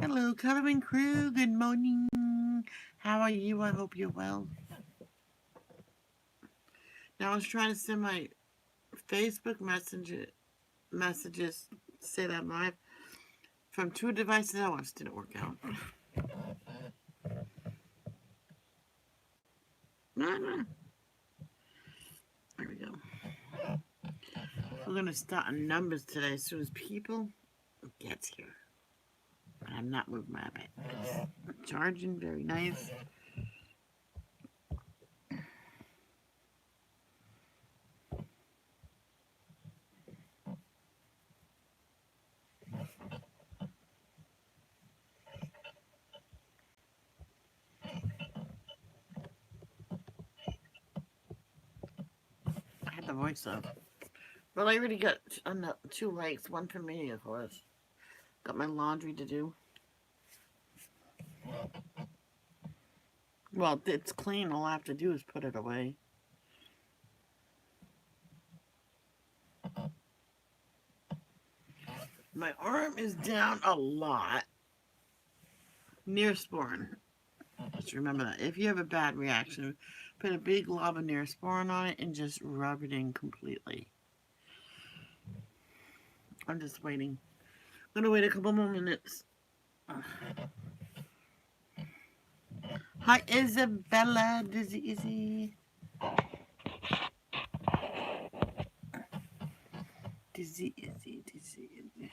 Hello, coloring crew. Good morning. How are you? I hope you're well. Now I was trying to send my Facebook messages, say that live from two devices. That one didn't work out. No. There we go. We're gonna start on numbers today as soon as people gets here. I'm not moving my bed. It's charging, very nice. I had the voice up. Well, I already got 2 likes, one for me, of course. Got my laundry to do. Well, it's clean. All I have to do is put it away. My arm is down a lot. Neosporin. Just remember that. If you have a bad reaction, put a big glob of Neosporin on it and just rub it in completely. I'm just waiting. I'm going to wait a couple more minutes. Hi, Isabella. Dizzy Izzy. Dizzy Izzy. Dizzy Izzy.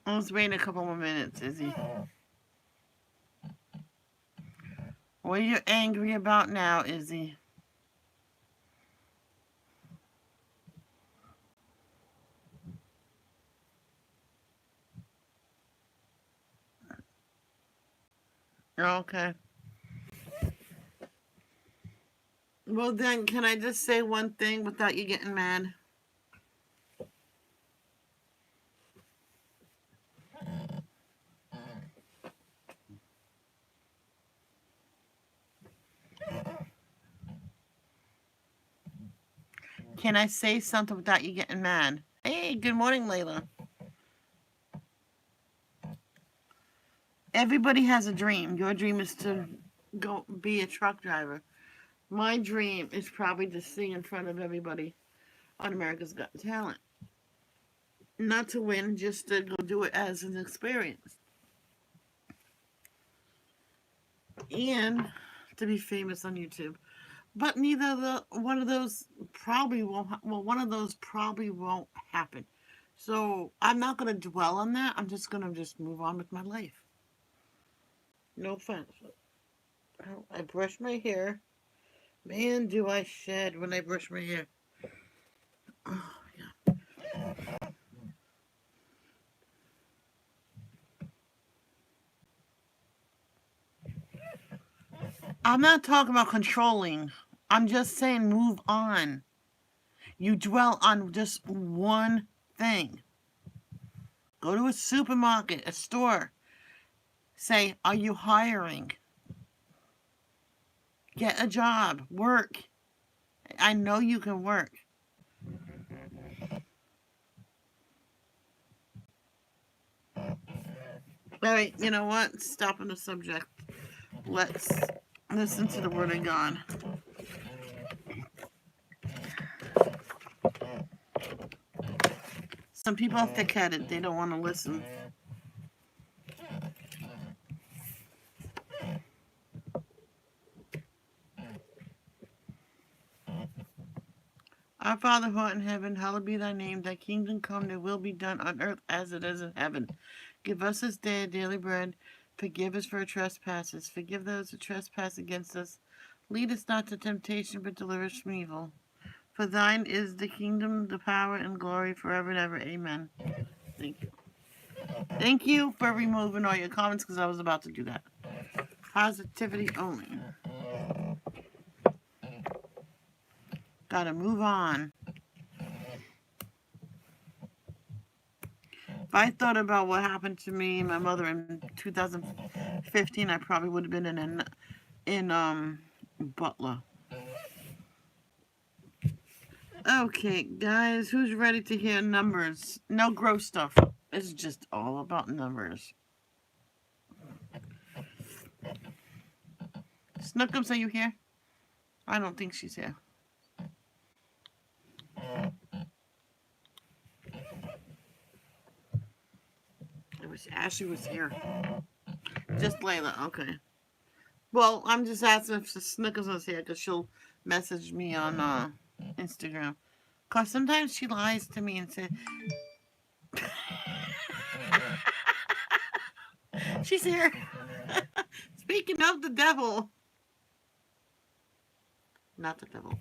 I was waiting a couple more minutes, Izzy. What are you angry about now, Izzy? Okay. Well, then, can I just say one thing without you getting mad? Can I say something without you getting mad? Hey, good morning, Layla. Everybody has a dream. Your dream is to go be a truck driver. My dream is probably to sing in front of everybody on America's Got Talent. Not to win, just to go do it as an experience. And to be famous on YouTube. But one of those probably won't. One of those probably won't happen. So I'm not gonna dwell on that. I'm just gonna move on with my life. No offense. I brush my hair. Man, do I shed when I brush my hair. Oh, yeah. I'm not talking about controlling. I'm just saying move on. You dwell on just one thing. Go to a supermarket, a store. Say, are you hiring? Get a job. Work. I know you can work. All right, you know what? Stopping the subject. Let's listen to the Word of God. Some people are thick-headed. They don't want to listen. Our Father who art in heaven, hallowed be thy name. Thy kingdom come, thy will be done on earth as it is in heaven. Give us this day our daily bread. Forgive us for our trespasses. Forgive those who trespass against us. Lead us not to temptation, but deliver us from evil. For thine is the kingdom, the power, and glory forever and ever. Amen. Thank you. Thank you for removing all your comments because I was about to do that. Positivity only. Gotta move on. If I thought about what happened to me and my mother in 2015, I probably would have been in Butler. Okay, guys, who's ready to hear numbers? No gross stuff. It's just all about numbers. Snookums, are you here? I don't think she's here. I wish Ashley was here. Just Layla, okay. Well, I'm just asking if Snookums was here because she'll message me on Instagram. Because sometimes she lies to me and says, she's here. Speaking of the devil. Not the devil.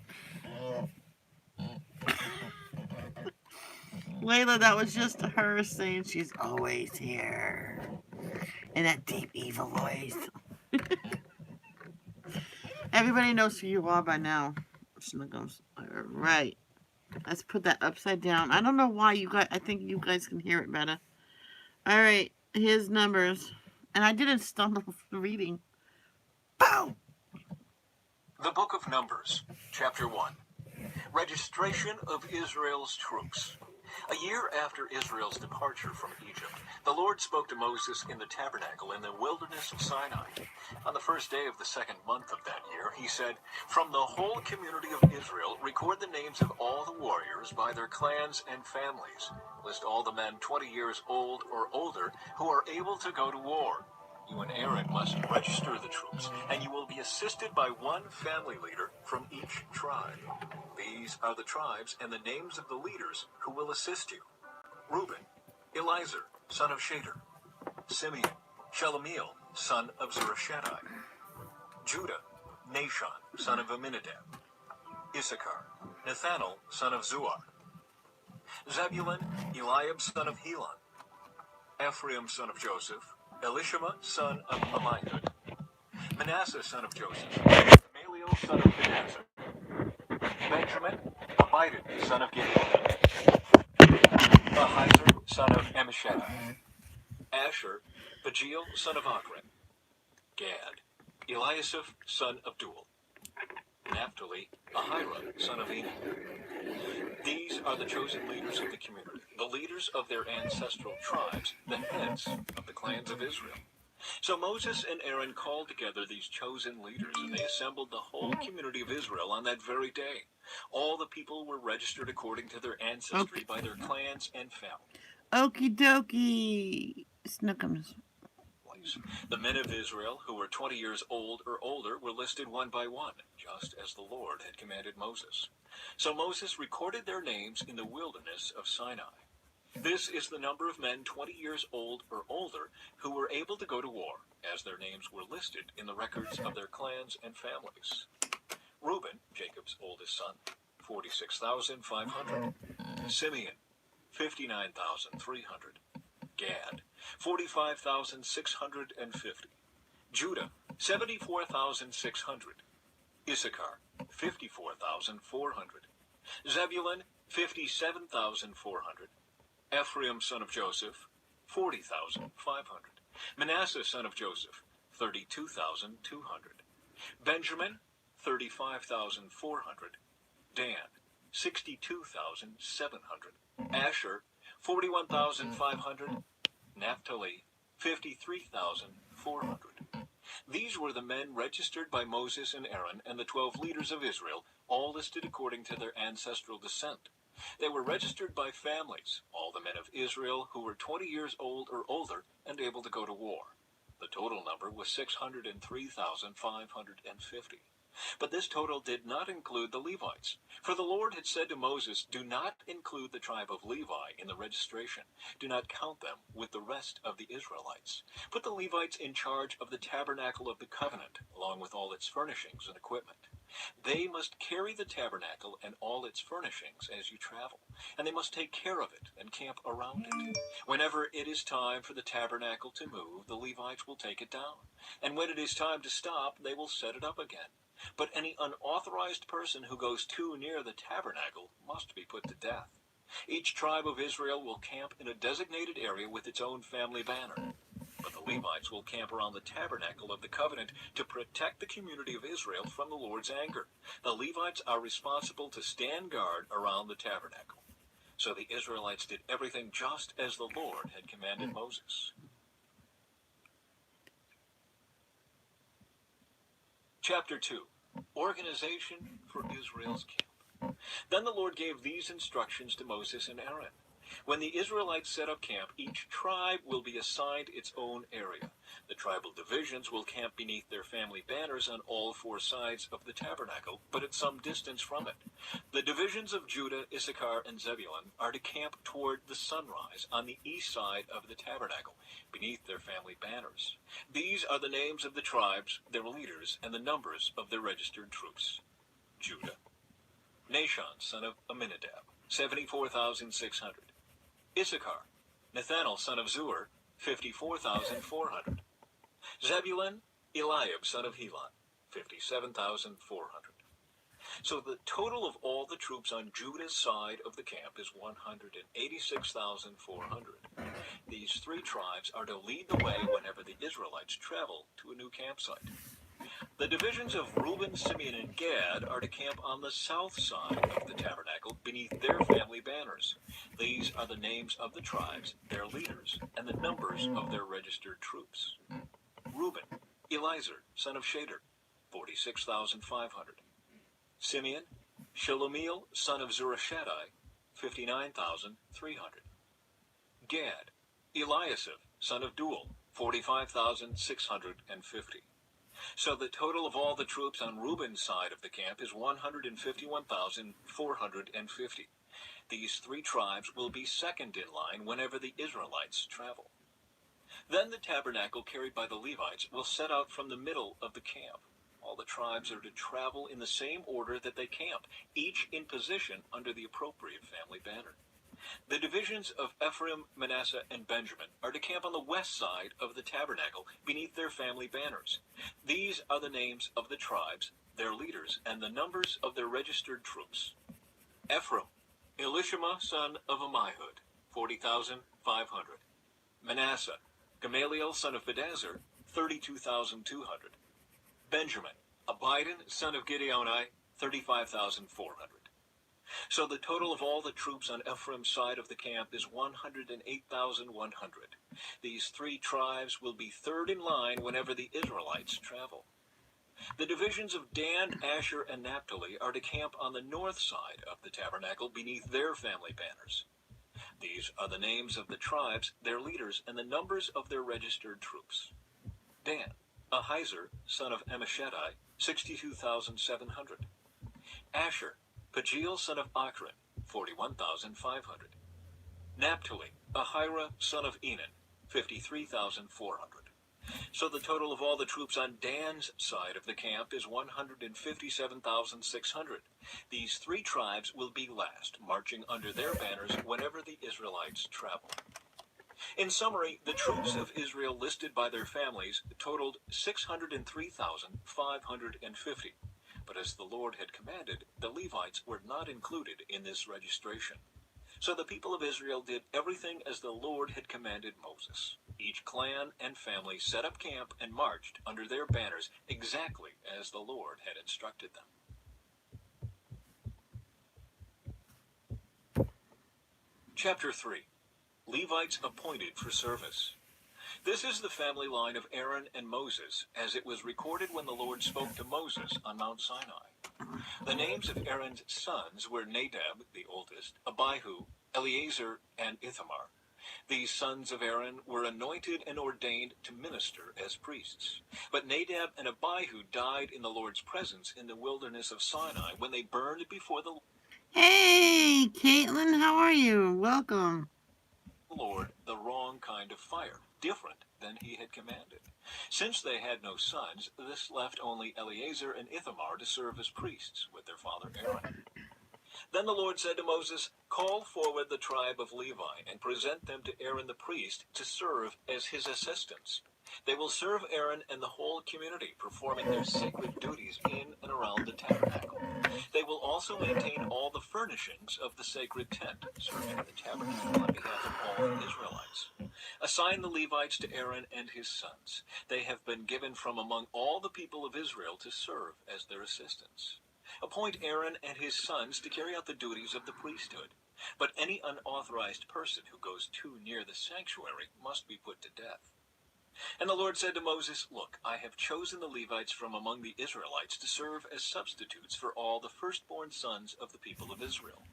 Layla, that was just her saying she's always here. In that deep, evil voice. Everybody knows who you are by now. Snuggles. Alright. Let's put that upside down. I don't know why you guys, I think you guys can hear it better. Alright, here's numbers. And I didn't stumble reading. Boom! The Book of Numbers, Chapter 1. Registration of Israel's troops. A year after Israel's departure from Egypt, the Lord spoke to Moses in the tabernacle in the wilderness of Sinai. On the first day of the second month of that year, he said, "From the whole community of Israel, record the names of all the warriors by their clans and families. List all the men 20 years old or older who are able to go to war. You and Aaron must register the troops, and you will be assisted by one family leader from each tribe. These are the tribes and the names of the leaders who will assist you. Reuben, Elizur, son of Shader. Simeon, Shelomiel, son of Zurishaddai. Judah, Nashon, son of Amminadab. Issachar, Nathanael, son of Zuar. Zebulun, Eliab, son of Helon. Ephraim, son of Joseph. Elishama, son of Ammihud. Manasseh, son of Joseph. Gamaliel, son of Manasseh. Benjamin, Abidin, son of Gideon. Ahizar, son of Ammishaddai. Asher, Pagiel, son of Achran. Gad, Eliasaph, son of Duel. Naphtali, Ahira, son of Enan. These are the chosen leaders of the community, the leaders of their ancestral tribes, the heads of the clans of Israel. So Moses and Aaron called together these chosen leaders, and they assembled the whole community of Israel on that very day. All the people were registered according to their ancestry by their clans and families. Okie dokie. Snookums. The men of Israel who were 20 years old or older were listed one by one, just as the Lord had commanded Moses. So Moses recorded their names in the wilderness of Sinai. This is the number of men 20 years old or older who were able to go to war, as their names were listed in the records of their clans and families. Reuben, Jacob's oldest son, 46,500. Simeon, 59,300. Gad, 45,650. Judah, 74,600. Issachar, 54,400. Zebulun, 57,400. Ephraim, son of Joseph, 40,500. Manasseh, son of Joseph, 32,200. Benjamin, 35,400. Dan, 62,700. Asher, 41,500. Naphtali, 53,400. These were the men registered by Moses and Aaron and the 12 leaders of Israel, all listed according to their ancestral descent. They were registered by families, all the men of Israel who were 20 years old or older and able to go to war. The total number was 603,550. But this total did not include the Levites. For the Lord had said to Moses, "Do not include the tribe of Levi in the registration. Do not count them with the rest of the Israelites. Put the Levites in charge of the tabernacle of the covenant, along with all its furnishings and equipment. They must carry the tabernacle and all its furnishings as you travel, and they must take care of it and camp around it. Whenever it is time for the tabernacle to move, the Levites will take it down, and when it is time to stop, they will set it up again. But any unauthorized person who goes too near the tabernacle must be put to death. Each tribe of Israel will camp in a designated area with its own family banner. But the Levites will camp around the tabernacle of the covenant to protect the community of Israel from the Lord's anger. The Levites are responsible to stand guard around the tabernacle. So the Israelites did everything just as the Lord had commanded Moses. Chapter 2. Organization for Israel's camp. Then the Lord gave these instructions to Moses and Aaron. When the Israelites set up camp, each tribe will be assigned its own area. The tribal divisions will camp beneath their family banners on all four sides of the tabernacle, but at some distance from it. The divisions of Judah, Issachar, and Zebulun are to camp toward the sunrise on the east side of the tabernacle, beneath their family banners. These are the names of the tribes, their leaders, and the numbers of their registered troops. Judah: Nahshon, son of Amminadab, 74,600. Issachar: Nathanael, son of Zuar, 54,400. Zebulun: Eliab, son of Helon, 57,400. So the total of all the troops on Judah's side of the camp is 186,400. These three tribes are to lead the way whenever the Israelites travel to a new campsite. The divisions of Reuben, Simeon, and Gad are to camp on the south side of the tabernacle beneath their family banners. These are the names of the tribes, their leaders, and the numbers of their registered troops. Reuben: Elizur, son of Shader, 46,500. Simeon: Shelumiel, son of Zurishaddai, 59,300. Gad: Eliasaph, son of Duel, 45,650. So the total of all the troops on Reuben's side of the camp is 151,450. These three tribes will be second in line whenever the Israelites travel. Then the tabernacle carried by the Levites will set out from the middle of the camp. All the tribes are to travel in the same order that they camp, each in position under the appropriate family banner. The divisions of Ephraim, Manasseh, and Benjamin are to camp on the west side of the tabernacle beneath their family banners. These are the names of the tribes, their leaders, and the numbers of their registered troops. Ephraim: Elishama, son of Ammihud, 40,500. Manasseh: Gamaliel, son of Pedazur, 32,200. Benjamin: Abidan, son of Gideoni, 35,400. So the total of all the troops on Ephraim's side of the camp is 108,100. These three tribes will be third in line whenever the Israelites travel. The divisions of Dan, Asher, and Naphtali are to camp on the north side of the tabernacle beneath their family banners. These are the names of the tribes, their leaders, and the numbers of their registered troops. Dan: Ahizur, son of Ammishaddai, 62,700. Asher: Pagiel, son of Achran, 41,500. Naphtali: Ahira, son of Enan, 53,400. So the total of all the troops on Dan's side of the camp is 157,600. These three tribes will be last, marching under their banners whenever the Israelites travel. In summary, the troops of Israel listed by their families totaled 603,550. But as the Lord had commanded, the Levites were not included in this registration. So the people of Israel did everything as the Lord had commanded Moses. Each clan and family set up camp and marched under their banners exactly as the Lord had instructed them. Chapter 3. Levites appointed for service. This is the family line of Aaron and Moses, as it was recorded when the Lord spoke to Moses on Mount Sinai. The names of Aaron's sons were Nadab, the oldest, Abihu, Eleazar, and Ithamar. These sons of Aaron were anointed and ordained to minister as priests. But Nadab and Abihu died in the Lord's presence in the wilderness of Sinai when they burned before the Hey, Caitlin, how are you? Welcome. Lord the wrong kind of fire, different than he had commanded. Since they had no sons, this left only Eleazar and Ithamar to serve as priests with their father Aaron. Then the Lord said to Moses, "Call forward the tribe of Levi and present them to Aaron the priest to serve as his assistants. They will serve Aaron and the whole community, performing their sacred duties in and around the tabernacle. They will also also maintain all the furnishings of the sacred tent, serving in the tabernacle on behalf of all the Israelites. Assign the Levites to Aaron and his sons. They have been given from among all the people of Israel to serve as their assistants. Appoint Aaron and his sons to carry out the duties of the priesthood. But any unauthorized person who goes too near the sanctuary must be put to death. And the Lord said to Moses, Look, I have chosen the Levites from among the Israelites to serve as substitutes for all the firstborn sons of the people of Israel.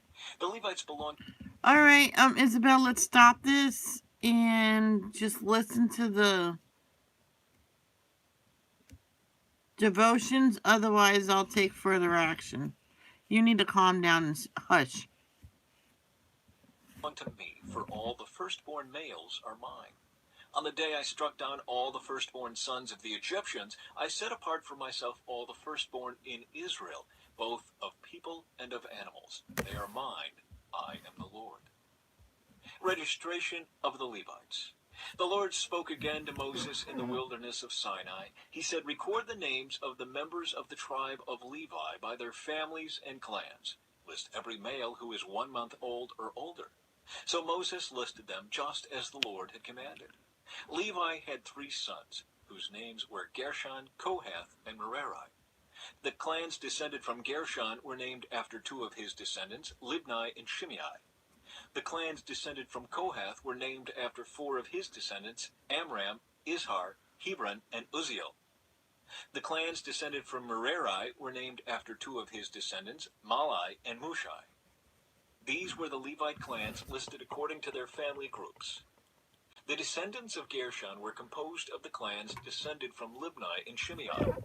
The Levites belong. All right, Isabel, let's stop this and just listen to the devotions. Otherwise, I'll take further action. You need to calm down and hush. To me, for all the firstborn males are mine. On the day I struck down all the firstborn sons of the Egyptians, I set apart for myself all the firstborn in Israel, both of people and of animals. They are mine. I am the Lord. Registration of the Levites. The Lord spoke again to Moses in the wilderness of Sinai. He said, Record the names of the members of the tribe of Levi by their families and clans. List every male who is 1 month old or older. So Moses listed them just as the Lord had commanded. Levi had 3 sons, whose names were Gershon, Kohath, and Merari. The clans descended from Gershon were named after 2 of his descendants, Libni and Shimei. The clans descended from Kohath were named after 4 of his descendants, Amram, Izhar, Hebron, and Uzziel. The clans descended from Merari were named after 2 of his descendants, Malai and Mushai. These were the Levite clans listed according to their family groups. The descendants of Gershon were composed of the clans descended from Libni and Shimei.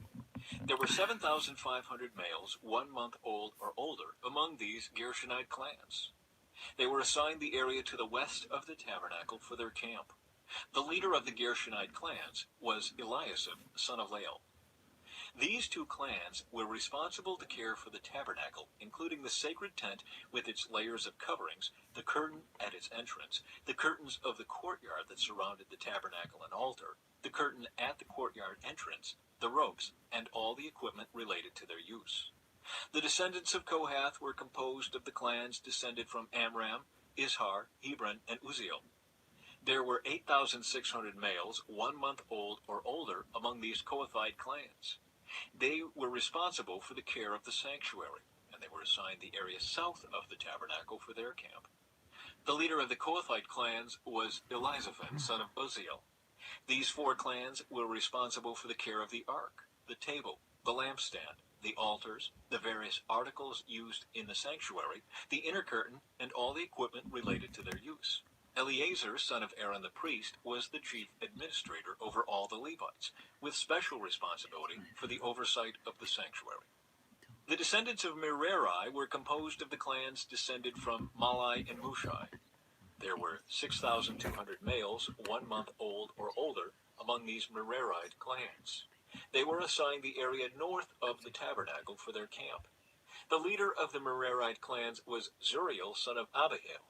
There were 7,500 males 1 month old or older among these Gershonite clans. They were assigned the area to the west of the tabernacle for their camp. The leader of the Gershonite clans was Eliasaph, son of Lael. These 2 clans were responsible to care for the tabernacle, including the sacred tent with its layers of coverings, the curtain at its entrance, the curtains of the courtyard that surrounded the tabernacle and altar, the curtain at the courtyard entrance, the ropes, and all the equipment related to their use. The descendants of Kohath were composed of the clans descended from Amram, Izhar, Hebron, and Uzziel. There were 8,600 males 1 month old or older among these Kohathite clans. They were responsible for the care of the sanctuary, and they were assigned the area south of the tabernacle for their camp. The leader of the Kohathite clans was Elizaphan, son of Uzziel. These 4 clans were responsible for the care of the ark, the table, the lampstand, the altars, the various articles used in the sanctuary, the inner curtain, and all the equipment related to their use. Eleazar, son of Aaron the priest, was the chief administrator over all the Levites, with special responsibility for the oversight of the sanctuary. The descendants of Merari were composed of the clans descended from Malai and Mushai. There were 6,200 males 1 month old or older among these Merarite clans. They were assigned the area north of the tabernacle for their camp. The leader of the Merarite clans was Zuriel, son of Abihail.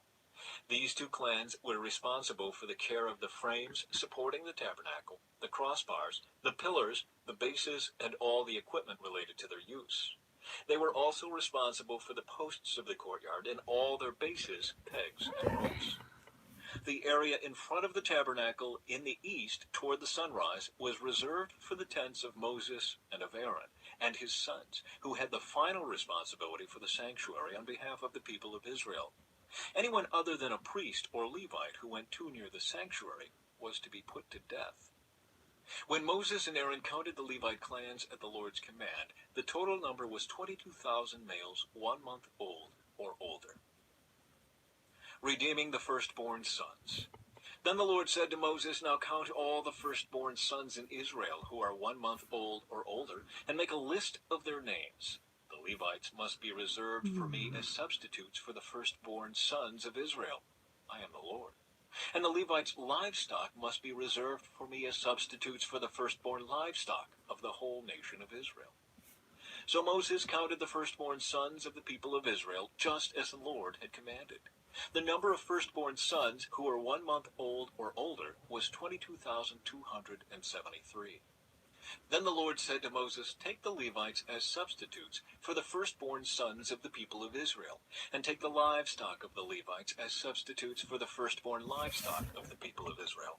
These 2 clans were responsible for the care of the frames supporting the tabernacle, the crossbars, the pillars, the bases, and all the equipment related to their use. They were also responsible for the posts of the courtyard and all their bases, pegs, and ropes. The area in front of the tabernacle in the east toward the sunrise was reserved for the tents of Moses and of Aaron and his sons, who had the final responsibility for the sanctuary on behalf of the people of Israel. Anyone other than a priest or Levite who went too near the sanctuary was to be put to death. When Moses and Aaron counted the Levite clans at the Lord's command, the total number was 22,000 males 1 month old or older. Redeeming the firstborn sons. Then the Lord said to Moses, Now count all the firstborn sons in Israel who are 1 month old or older, and make a list of their names. The Levites must be reserved for me as substitutes for the firstborn sons of Israel. I am the Lord. And the Levites' livestock must be reserved for me as substitutes for the firstborn livestock of the whole nation of Israel. So Moses counted the firstborn sons of the people of Israel, just as the Lord had commanded. The number of firstborn sons who were 1 month old or older was 22,273. Then the Lord said to Moses, "Take the Levites as substitutes for the firstborn sons of the people of Israel, and take the livestock of the Levites as substitutes for the firstborn livestock of the people of Israel.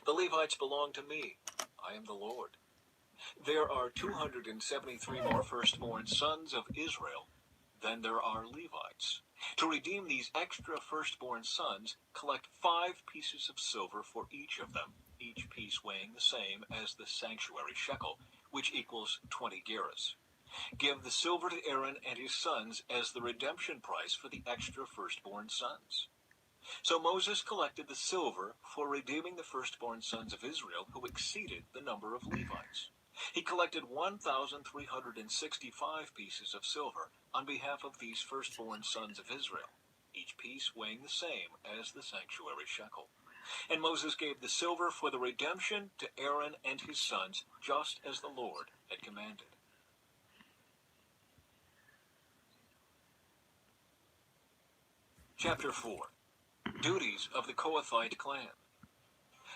The Levites belong to me. I am the Lord. There are 273 more firstborn sons of Israel than there are Levites. To redeem these extra firstborn sons, collect 5 pieces of silver for each of them, each piece weighing the same as the sanctuary shekel, which equals 20 gerahs. Give the silver to Aaron and his sons as the redemption price for the extra firstborn sons." So Moses collected the silver for redeeming the firstborn sons of Israel who exceeded the number of Levites. He collected 1,365 pieces of silver on behalf of these firstborn sons of Israel, each piece weighing the same as the sanctuary shekel. And Moses gave the silver for the redemption to Aaron and his sons, just as the Lord had commanded. Chapter 4. Duties of the Kohathite clan.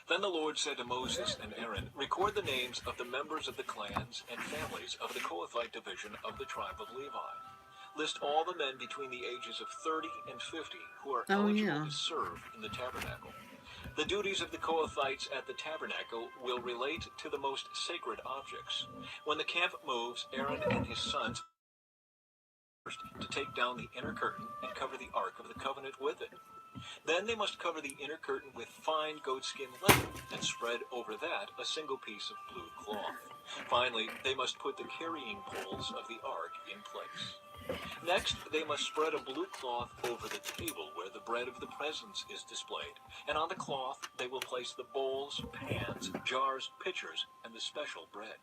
Then the Lord said to Moses and Aaron, "Record the names of the members of the clans and families of the Kohathite division of the tribe of Levi. List all the men between the ages of 30 and 50 who are eligible to serve in the tabernacle. The duties of the Kohathites at the tabernacle will relate to the most sacred objects. When the camp moves, Aaron and his sons first to take down the inner curtain and cover the Ark of the Covenant with it. Then they must cover the inner curtain with fine goatskin leather and spread over that a single piece of blue cloth. Finally, they must put the carrying poles of the Ark in place. Next, they must spread a blue cloth over the table where the bread of the presence is displayed, and on the cloth they will place the bowls, pans, jars, pitchers, and the special bread.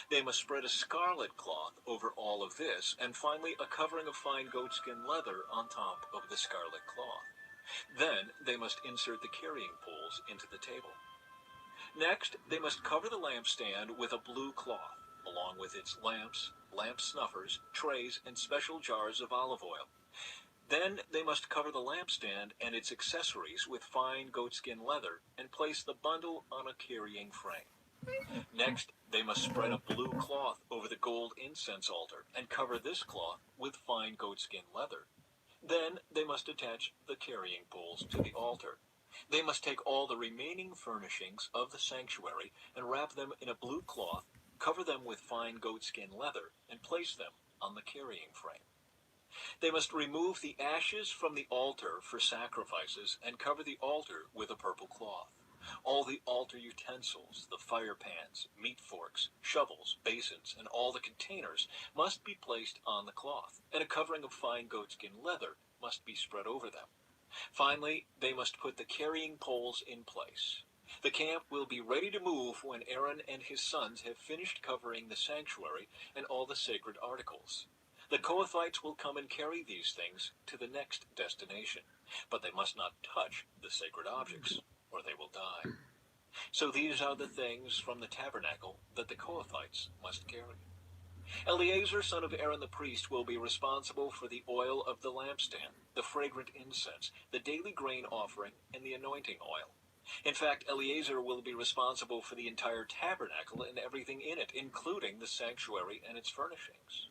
They must spread a scarlet cloth over all of this, and finally a covering of fine goatskin leather on top of the scarlet cloth. Then they must insert the carrying poles into the table. Next, they must cover the lampstand with a blue cloth, along with its lamps, lamp snuffers, trays, and special jars of olive oil. Then they must cover the lampstand and its accessories with fine goatskin leather and place the bundle on a carrying frame. Next, they must spread a blue cloth over the gold incense altar and cover this cloth with fine goatskin leather. Then they must attach the carrying poles to the altar. They must take all the remaining furnishings of the sanctuary and wrap them in a blue cloth, cover them with fine goatskin leather, and place them on the carrying frame. They must remove the ashes from the altar for sacrifices and cover the altar with a purple cloth. All the altar utensils, the fire pans, meat forks, shovels, basins, and all the containers must be placed on the cloth, and a covering of fine goatskin leather must be spread over them. Finally, they must put the carrying poles in place. The camp will be ready to move when Aaron and his sons have finished covering the sanctuary and all the sacred articles. The Kohathites will come and carry these things to the next destination, but they must not touch the sacred objects, or they will die. So these are the things from the tabernacle that the Kohathites must carry. Eleazar, son of Aaron the priest, will be responsible for the oil of the lampstand, the fragrant incense, the daily grain offering, and the anointing oil. In fact, Eleazar will be responsible for the entire tabernacle and everything in it, including the sanctuary and its furnishings.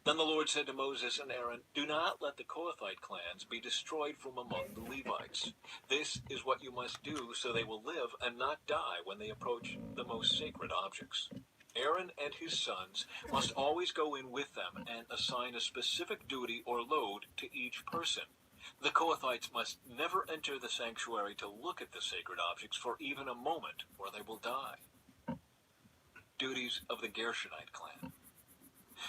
Then the Lord said to Moses and Aaron, "Do not let the Kohathite clans be destroyed from among the Levites. This is what you must do so they will live and not die when they approach the most sacred objects. Aaron and his sons must always go in with them and assign a specific duty or load to each person. The Kohathites must never enter the sanctuary to look at the sacred objects for even a moment, or they will die." Duties of the Gershonite clan.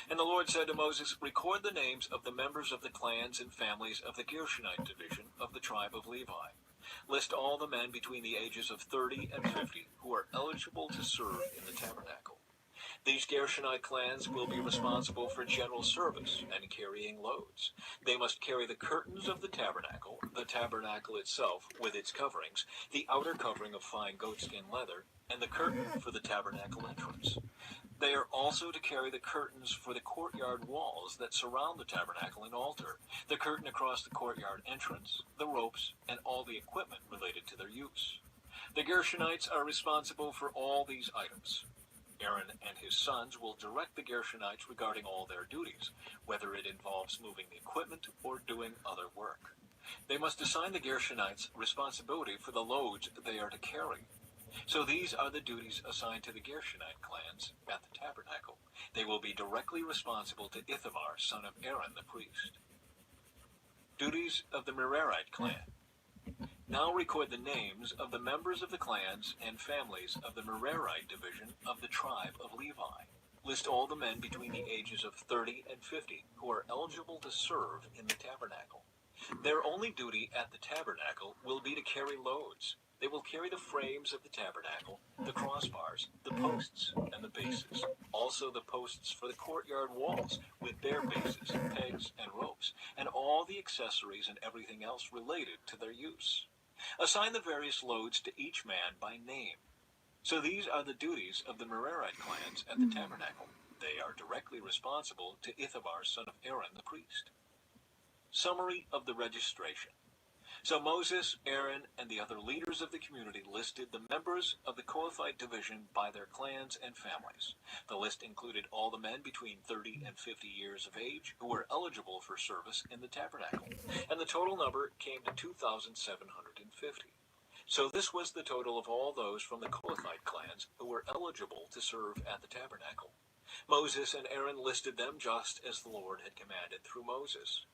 And the Lord said to Moses, "Record the names of the members of the clans and families of the Gershonite division of the tribe of Levi. List all the men between the ages of 30 and 50 who are eligible to serve in the tabernacle. These Gershonite clans will be responsible for general service and carrying loads. They must carry the curtains of the tabernacle itself with its coverings, the outer covering of fine goatskin leather, and the curtain for the tabernacle entrance. They are also to carry the curtains for the courtyard walls that surround the tabernacle and altar, the curtain across the courtyard entrance, the ropes, and all the equipment related to their use. The Gershonites are responsible for all these items. Aaron and his sons will direct the Gershonites regarding all their duties, whether it involves moving the equipment or doing other work. They must assign the Gershonites responsibility for the loads they are to carry. So these are the duties assigned to the Gershonite clans at the tabernacle. They will be directly responsible to Ithamar, son of Aaron the priest. Duties of the Merarite clan. Now record the names of the members of the clans and families of the Merarite division of the tribe of Levi. List all the men between the ages of 30 and 50 who are eligible to serve in the tabernacle. Their only duty at the tabernacle will be to carry loads. They will carry the frames of the tabernacle, the crossbars, the posts, and the bases. Also the posts for the courtyard walls with their bases, pegs, and ropes, and all the accessories and everything else related to their use. Assign the various loads to each man by name. So these are the duties of the Merarite clans at the tabernacle. They are directly responsible to Ithamar, son of Aaron the priest. Summary of the registration. So Moses, Aaron, and the other leaders of the community listed the members of the Kohathite division by their clans and families. The list included all the men between 30 and 50 years of age who were eligible for service in the tabernacle, and the total number came to 2,750. So this was the total of all those from the Kohathite clans who were eligible to serve at the tabernacle. Moses and Aaron listed them just as the Lord had commanded through Moses.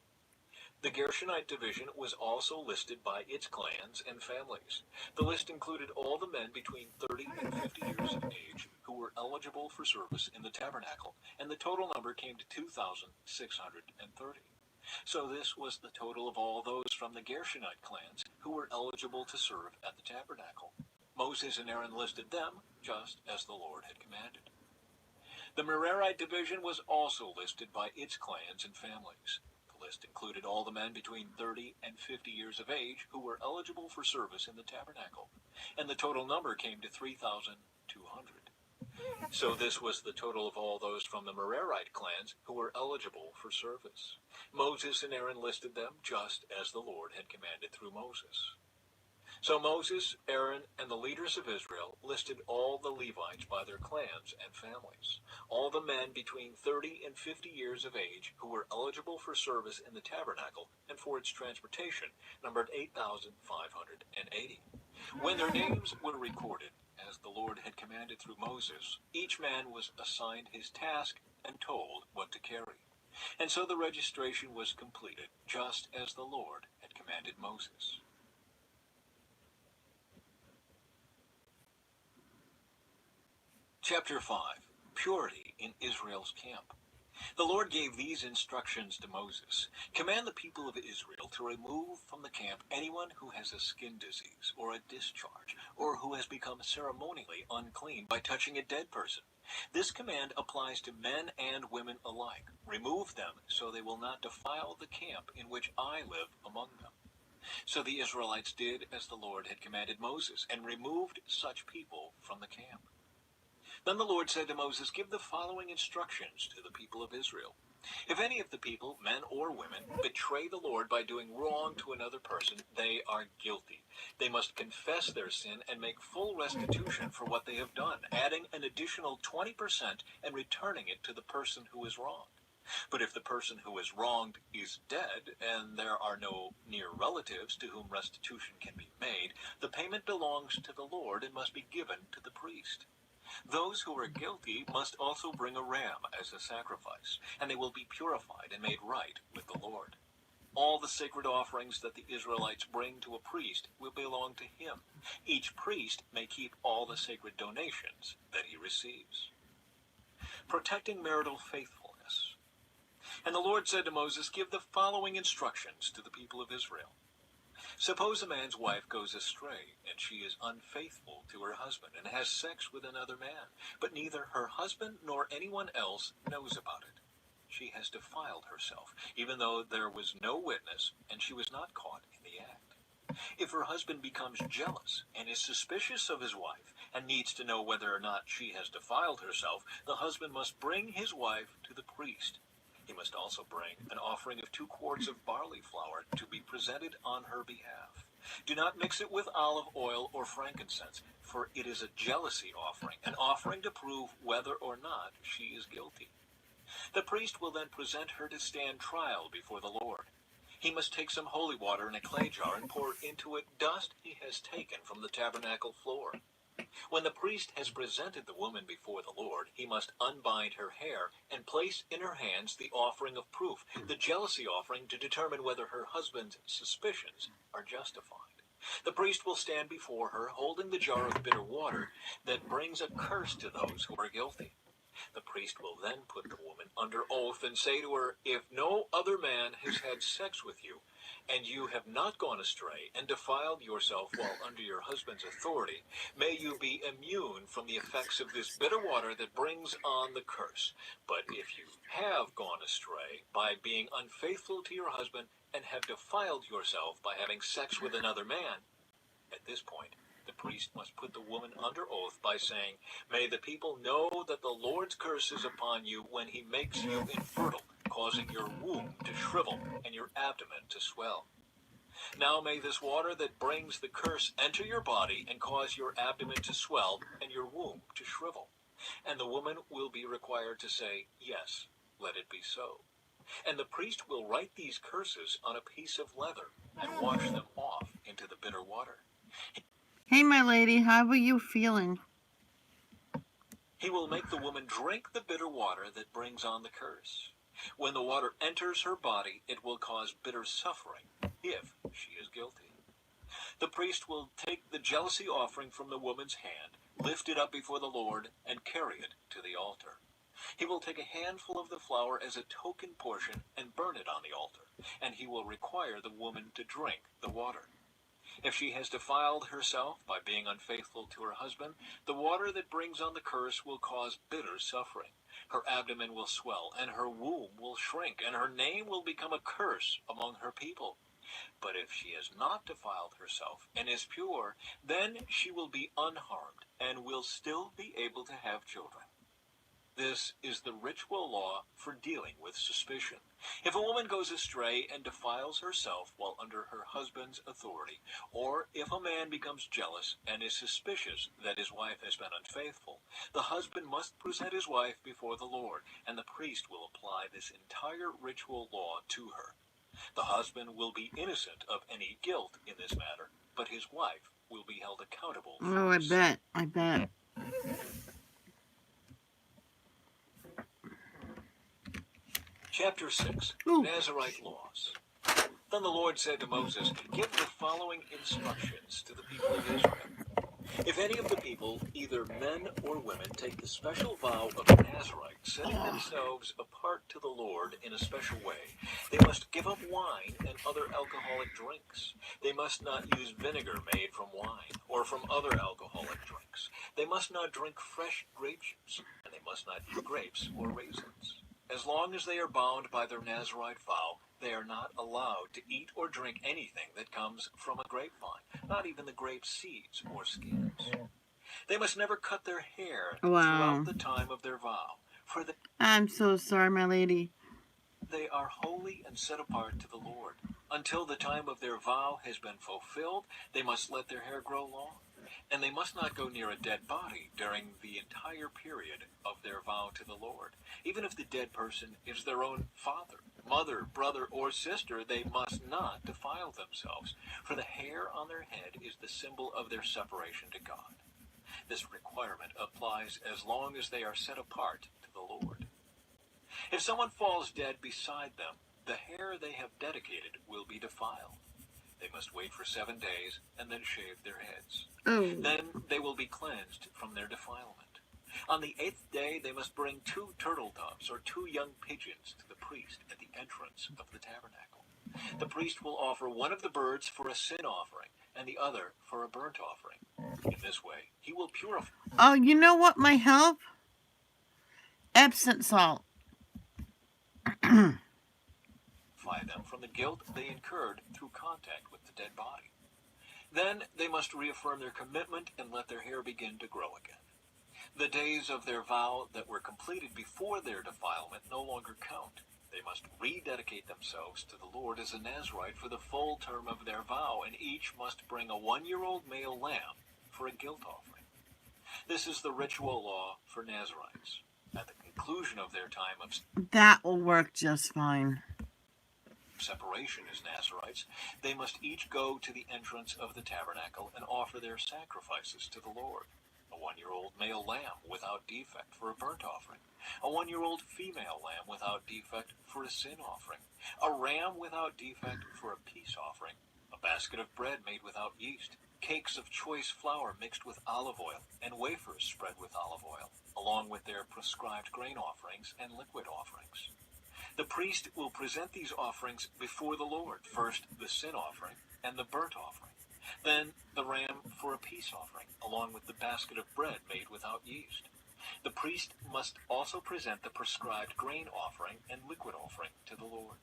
The Gershonite division was also listed by its clans and families. The list included all the men between 30 and 50 years of age who were eligible for service in the tabernacle, and the total number came to 2,630. So this was the total of all those from the Gershonite clans who were eligible to serve at the tabernacle. Moses and Aaron listed them just as the Lord had commanded. The Merarite division was also listed by its clans and families. The list included all the men between 30 and 50 years of age who were eligible for service in the tabernacle, and the total number came to 3,200. So this was the total of all those from the Merarite clans who were eligible for service. Moses and Aaron listed them just as the Lord had commanded through Moses. So Moses, Aaron, and the leaders of Israel listed all the Levites by their clans and families. All the men between 30 and 50 years of age who were eligible for service in the tabernacle and for its transportation numbered 8,580. When their names were recorded, as the Lord had commanded through Moses, each man was assigned his task and told what to carry. And so the registration was completed, just as the Lord had commanded Moses. Chapter 5. Purity in Israel's camp. The Lord gave these instructions to Moses. Command the people of Israel to remove from the camp anyone who has a skin disease or a discharge, or who has become ceremonially unclean by touching a dead person. This command applies to men and women alike. Remove them so they will not defile the camp in which I live among them. So the Israelites did as the Lord had commanded Moses, and removed such people from the camp. Then the Lord said to Moses, give the following instructions to the people of Israel. If any of the people, men or women, betray the Lord by doing wrong to another person, they are guilty. They must confess their sin and make full restitution for what they have done, adding an additional 20% and returning it to the person who is wronged. But if the person who is wronged is dead, and there are no near relatives to whom restitution can be made, the payment belongs to the Lord and must be given to the priest. Those who are guilty must also bring a ram as a sacrifice, and they will be purified and made right with the Lord. All the sacred offerings that the Israelites bring to a priest will belong to him. Each priest may keep all the sacred donations that he receives. Protecting marital faithfulness. And the Lord said to Moses, give the following instructions to the people of Israel. Suppose a man's wife goes astray, and she is unfaithful to her husband, and has sex with another man, but neither her husband nor anyone else knows about it. She has defiled herself, even though there was no witness, and she was not caught in the act. If her husband becomes jealous and is suspicious of his wife, and needs to know whether or not she has defiled herself, the husband must bring his wife to the priest. He must also bring an offering of 2 quarts of barley flour to be presented on her behalf. Do not mix it with olive oil or frankincense, for it is a jealousy offering, an offering to prove whether or not she is guilty. The priest will then present her to stand trial before the Lord. He must take some holy water in a clay jar and pour into it dust he has taken from the tabernacle floor. When the priest has presented the woman before the Lord, he must unbind her hair and place in her hands the offering of proof, the jealousy offering, to determine whether her husband's suspicions are justified. The priest will stand before her holding the jar of bitter water that brings a curse to those who are guilty. The priest will then put the woman under oath and say to her, "If no other man has had sex with you, and you have not gone astray and defiled yourself while under your husband's authority, may you be immune from the effects of this bitter water that brings on the curse. But if you have gone astray by being unfaithful to your husband and have defiled yourself by having sex with another man," at this point, the priest must put the woman under oath by saying, "May the people know that the Lord's curse is upon you when he makes you infertile, causing your womb to shrivel and your abdomen to swell. Now may this water that brings the curse enter your body and cause your abdomen to swell and your womb to shrivel." And the woman will be required to say, "Yes, let it be so." And the priest will write these curses on a piece of leather and wash them off into the bitter water. Hey, my lady, how are you feeling? He will make the woman drink the bitter water that brings on the curse. When the water enters her body, it will cause bitter suffering if she is guilty. The priest will take the jealousy offering from the woman's hand, lift it up before the Lord, and carry it to the altar. He will take a handful of the flour as a token portion and burn it on the altar, and he will require the woman to drink the water. If she has defiled herself by being unfaithful to her husband, the water that brings on the curse will cause bitter suffering. Her abdomen will swell, and her womb will shrink, and her name will become a curse among her people. But if she has not defiled herself and is pure, then she will be unharmed and will still be able to have children. This is the ritual law for dealing with suspicion. If a woman goes astray and defiles herself while under her husband's authority, or if a man becomes jealous and is suspicious that his wife has been unfaithful, the husband must present his wife before the Lord, and the priest will apply this entire ritual law to her. The husband will be innocent of any guilt in this matter, but his wife will be held accountable for Oh, I bet. Chapter 6, Ooh. Nazirite Laws. Then the Lord said to Moses, "Give the following instructions to the people of Israel. If any of the people, either men or women, take the special vow of a Nazirite, setting themselves apart to the Lord in a special way, they must give up wine and other alcoholic drinks. They must not use vinegar made from wine or from other alcoholic drinks. They must not drink fresh grape juice, and they must not eat grapes or raisins. As long as they are bound by their Nazirite vow, they are not allowed to eat or drink anything that comes from a grapevine, not even the grape seeds or skins. They must never cut their hair throughout the time of their vow, for I'm so sorry, my lady. they are holy and set apart to the Lord. Until the time of their vow has been fulfilled, they must let their hair grow long, and they must not go near a dead body during the entire period of their vow to the Lord. Even if the dead person is their own father, mother, brother, or sister, they must not defile themselves, for the hair on their head is the symbol of their separation to God. This requirement applies as long as they are set apart to the Lord. If someone falls dead beside them, the hair they have dedicated will be defiled. They must wait for 7 days and then shave their heads. Oh. Then they will be cleansed from their defilement. On the 8th day, they must bring 2 turtle doves or 2 young pigeons to the priest at the entrance of the tabernacle. The priest will offer one of the birds for a sin offering and the other for a burnt offering. In this way, he will purify. Oh, you know what might help? Epsom salt. Them from the guilt they incurred through contact with the dead body. Then they must reaffirm their commitment and let their hair begin to grow again. The days of their vow that were completed before their defilement no longer count. They must rededicate themselves to the Lord as a Nazarite for the full term of their vow, and each must bring a 1-year-old male lamb for a guilt offering. This is the ritual law for Nazarites. At the conclusion of their time of That will work just fine. separation as Nazarites, they must each go to the entrance of the tabernacle and offer their sacrifices to the Lord. A 1-year-old male lamb without defect for a burnt offering. A 1-year-old female lamb without defect for a sin offering. A ram without defect for a peace offering. A basket of bread made without yeast. Cakes of choice flour mixed with olive oil, and wafers spread with olive oil, along with their prescribed grain offerings and liquid offerings. The priest will present these offerings before the Lord, first the sin offering and the burnt offering, then the ram for a peace offering, along with the basket of bread made without yeast. The priest must also present the prescribed grain offering and liquid offering to the Lord.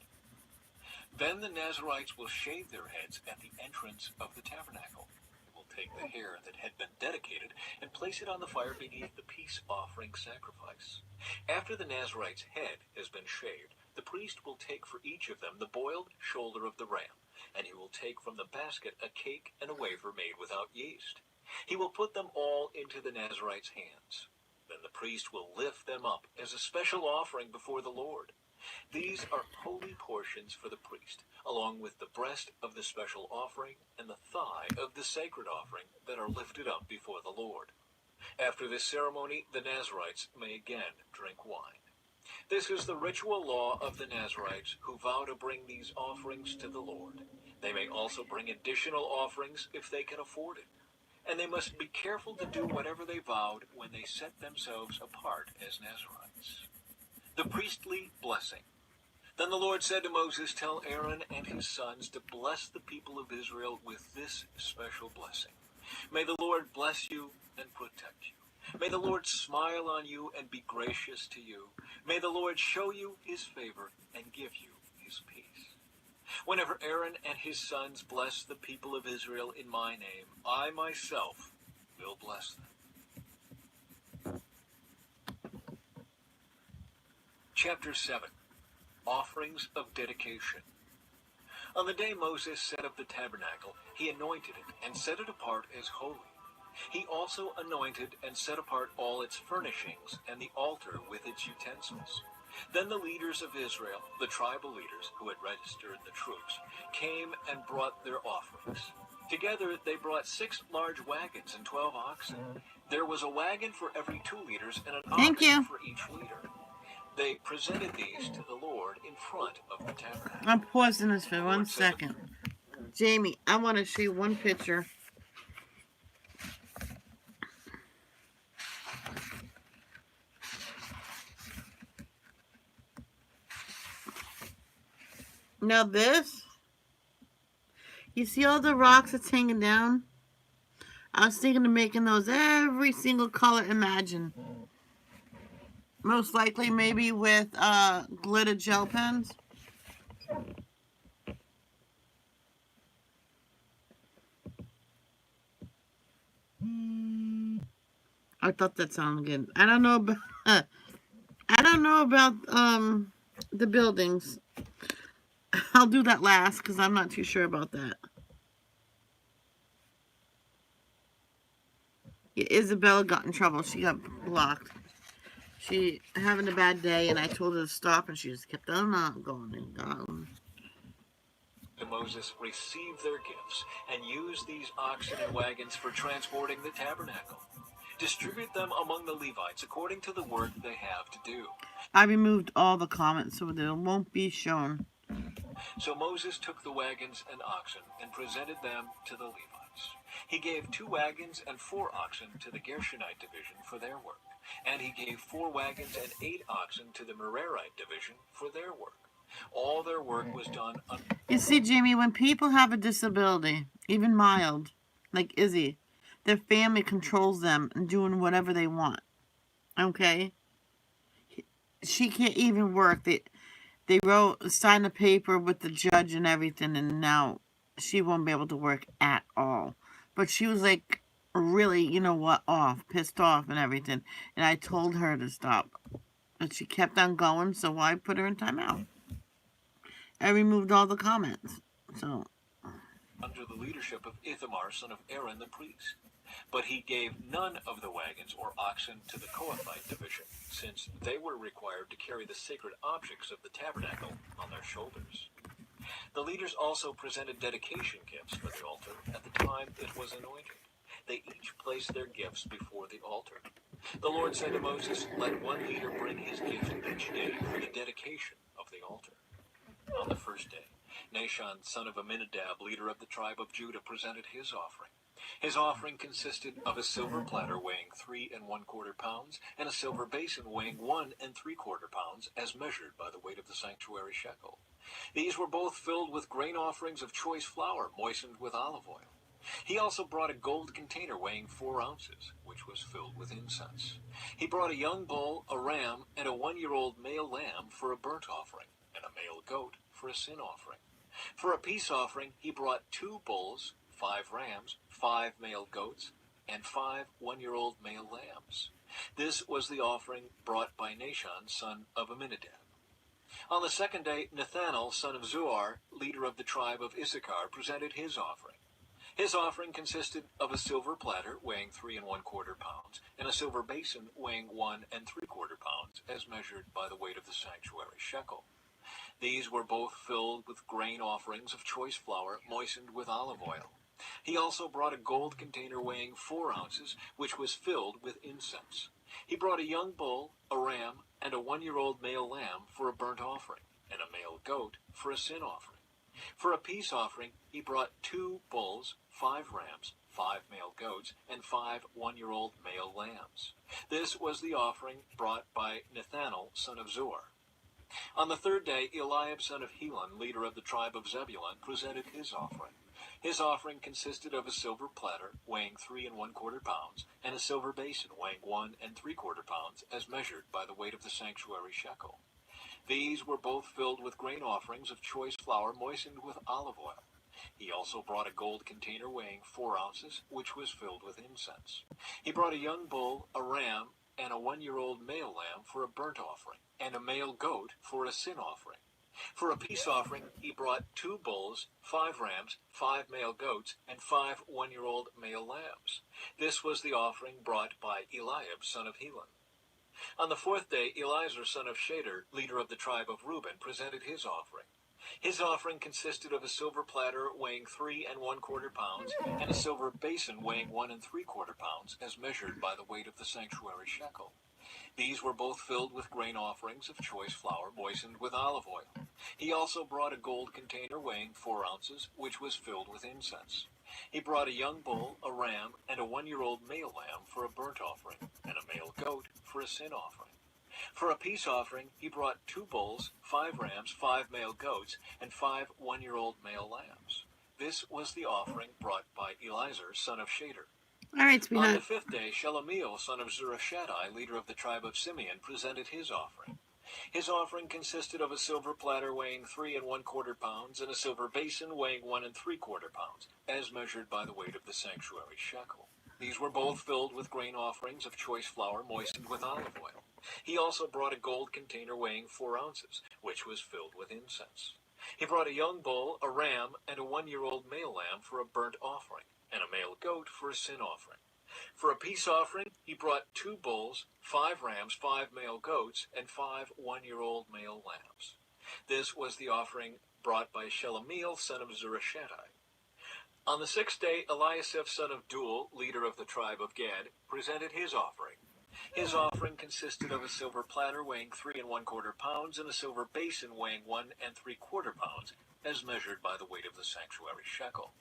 Then the Nazarites will shave their heads at the entrance of the tabernacle. They will take the hair that had been dedicated and place it on the fire beneath the peace offering sacrifice. After the Nazarite's head has been shaved, the priest will take for each of them the boiled shoulder of the ram, and he will take from the basket a cake and a wafer made without yeast. He will put them all into the Nazarite's hands. Then the priest will lift them up as a special offering before the Lord. These are holy portions for the priest, along with the breast of the special offering and the thigh of the sacred offering that are lifted up before the Lord. After this ceremony, the Nazarites may again drink wine. This is the ritual law of the Nazarites who vow to bring these offerings to the Lord. They may also bring additional offerings if they can afford it. And they must be careful to do whatever they vowed when they set themselves apart as Nazarites. The priestly blessing. Then the Lord said to Moses, "Tell Aaron and his sons to bless the people of Israel with this special blessing. May the Lord bless you and protect you. May the Lord smile on you and be gracious to you. May the Lord show you his favor and give you his peace. Whenever Aaron and his sons bless the people of Israel in my name, I myself will bless them." Chapter 7. Offerings of Dedication. On the day Moses set up the tabernacle, he anointed it and set it apart as holy. He also anointed and set apart all its furnishings and the altar with its utensils. Then the leaders of Israel, the tribal leaders who had registered the troops, came and brought their offerings. Together they brought 6 large wagons and 12 oxen. There was a wagon for every 2 leaders and an ox for each leader. They presented these to the Lord in front of the tabernacle. I'm pausing this for 1 second. Jamie, I want to show you one picture. Now this, you see all the rocks that's hanging down? I was thinking of making those every single color imagine. Most likely maybe with glitter gel pens. I thought that sounded good. I don't know about the buildings. I'll do that last because I'm not too sure about that. Yeah, Isabella got in trouble. She got blocked. She having a bad day, and I told her to stop, and she just kept on going and going. Moses received their gifts and used these oxen and wagons for transporting the tabernacle. Distribute them among the Levites according to the work they have to do. I removed all the comments so that it won't be shown. So Moses took the wagons and oxen and presented them to the Levites. He gave 2 wagons and 4 oxen to the Gershonite division for their work, and he gave 4 wagons and 8 oxen to the Merarite division for their work. All their work was done on... You see, Jamie, when people have a disability, even mild, like Izzy, their family controls them and doing whatever they want. Okay? She can't even work. They signed a paper with the judge and everything, and now she won't be able to work at all. But she was like really, pissed off and everything. And I told her to stop. But she kept on going, so I put her in timeout. I removed all the comments. So, under the leadership of Ithamar, son of Aaron the priest. But he gave none of the wagons or oxen to the Kohathite division, since they were required to carry the sacred objects of the tabernacle on their shoulders. The leaders also presented dedication gifts for the altar at the time it was anointed. They each placed their gifts before the altar. The Lord said to Moses, "Let one leader bring his gift each day for the dedication of the altar." On the first day, Nahshon, son of Amminadab, leader of the tribe of Judah, presented his offering. His offering consisted of a silver platter weighing 3 1/4 pounds and a silver basin weighing 1 3/4 pounds, as measured by the weight of the sanctuary shekel. These were both filled with grain offerings of choice flour moistened with olive oil. He also brought a gold container weighing 4 ounces, which was filled with incense. He brought a young bull, a ram, and a 1-year-old male lamb for a burnt offering, and a male goat for a sin offering. For a peace offering, he brought 2 bulls, 5 rams, 5 male goats, and 5 1-year-old male lambs. This was the offering brought by Nahshon, son of Amminadab. On the second day, Nathanael, son of Zuar, leader of the tribe of Issachar, presented his offering. His offering consisted of a silver platter weighing 3 1/4 pounds and a silver basin weighing 1 3/4 pounds, as measured by the weight of the sanctuary shekel. These were both filled with grain offerings of choice flour moistened with olive oil. He also brought a gold container weighing 4 ounces, which was filled with incense. He brought a young bull, a ram, and a 1-year-old male lamb for a burnt offering, and a male goat for a sin offering. For a peace offering, he brought 2 bulls, 5 rams, 5 male goats, and 5 1-year-old male lambs. This was the offering brought by Nathanael, son of Zuar. On the third day, Eliab, son of Helon, leader of the tribe of Zebulun, presented his offering. His offering consisted of a silver platter weighing 3 1/4 pounds and a silver basin weighing 1 3/4 pounds, as measured by the weight of the sanctuary shekel. These were both filled with grain offerings of choice flour moistened with olive oil. He also brought a gold container weighing 4 ounces, which was filled with incense. He brought a young bull, a ram, and a 1-year-old male lamb for a burnt offering, and a male goat for a sin offering. For a peace offering, he brought 2 bulls, 5 rams, 5 male goats, and 5 1-year-old male lambs. This was the offering brought by Eliab, son of Helon. On the fourth day, Eliezer, son of Shader, leader of the tribe of Reuben, presented his offering. His offering consisted of a silver platter weighing 3 1/4 pounds and a silver basin weighing 1 3/4 pounds, as measured by the weight of the sanctuary shekel. These were both filled with grain offerings of choice flour moistened with olive oil. He also brought a gold container weighing 4 ounces, which was filled with incense. He brought a young bull, a ram, and a 1-year-old male lamb for a burnt offering, and a male goat for a sin offering. For a peace offering, he brought 2 bulls, 5 rams, 5 male goats, and 5 1-year-old male lambs. This was the offering brought by Eliezer, son of Shader. all right, On the sweetheart. fifth day, Shelemiel, son of Zurishaddai, leader of the tribe of Simeon, presented his offering. His offering consisted of a silver platter weighing 3 1/4 pounds and a silver basin weighing 1 3/4 pounds, as measured by the weight of the sanctuary shekel. These were both filled with grain offerings of choice flour moistened with olive oil. He also brought a gold container weighing 4 ounces, which was filled with incense. He brought a young bull, a ram, and a 1-year-old male lamb for a burnt offering, and a male goat for a sin offering. For a peace offering, he brought 2 bulls, 5 rams, 5 male goats, and 5 1-year-old male lambs. This was the offering brought by Shelemiel, son of Zurishaddai. On the sixth day, Eliasaph, son of Duel, leader of the tribe of Gad, presented his offering. His offering consisted of a silver platter weighing 3 1/4 pounds and a silver basin weighing 1 3/4 pounds, as measured by the weight of the sanctuary shekel.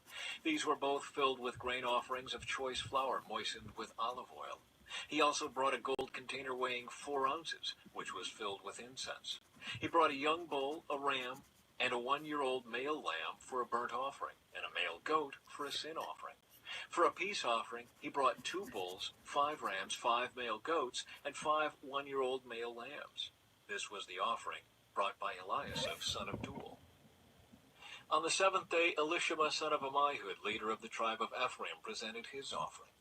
These were both filled with grain offerings of choice flour moistened with olive oil. He also brought a gold container weighing 4 ounces, which was filled with incense. He brought a young bull, a ram, and a 1-year-old male lamb for a burnt offering, and a male goat for a sin offering. For a peace offering, he brought 2 bulls, 5 rams, 5 male goats, and 5 1-year-old male lambs. This was the offering brought by Eliasaph, son of Duel. On the seventh day, Elishama, son of Ammihud, leader of the tribe of Ephraim, presented his offering.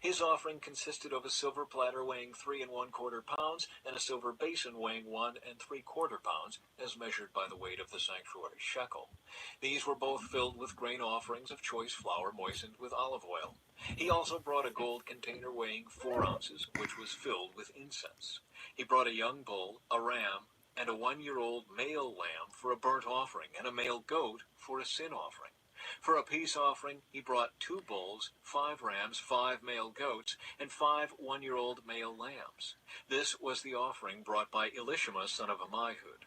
His offering consisted of a silver platter weighing 3¼ pounds and a silver basin weighing 1¾ pounds, as measured by the weight of the sanctuary shekel. These were both filled with grain offerings of choice flour moistened with olive oil. He also brought a gold container weighing 4 ounces, which was filled with incense. He brought a young bull, a ram, and a 1-year-old male lamb for a burnt offering, and a male goat for a sin offering. For a peace offering, he brought 2 bulls, 5 rams, 5 male goats, and 5 1-year-old male lambs. This was the offering brought by Elishama, son of Ammihud.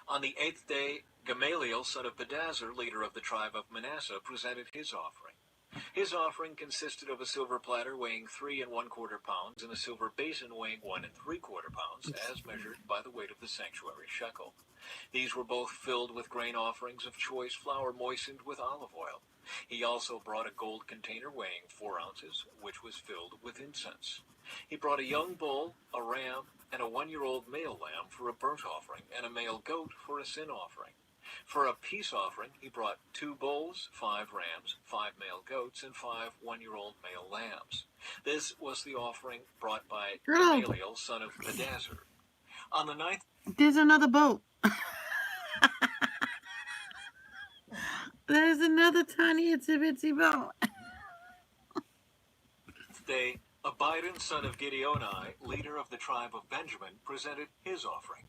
On the 8th day, Gamaliel, son of Pedazur, leader of the tribe of Manasseh, presented his offering. His offering consisted of a silver platter weighing 3¼ pounds and a silver basin weighing 1¾ pounds, as measured by the weight of the sanctuary shekel. These were both filled with grain offerings of choice flour moistened with olive oil. He also brought a gold container weighing 4 ounces, which was filled with incense. He brought a young bull, a ram, and a 1-year-old male lamb for a burnt offering, and a male goat for a sin offering. For a peace offering, he brought 2 bulls, 5 rams, 5 male goats, and 5 1-year-old male lambs. This was the offering brought by Gamaliel, son of Pedazur. On the 9th... There's another boat. There's another tiny itsy-bitsy boat. day, Abidan, son of Gideoni, leader of the tribe of Benjamin, presented his offering.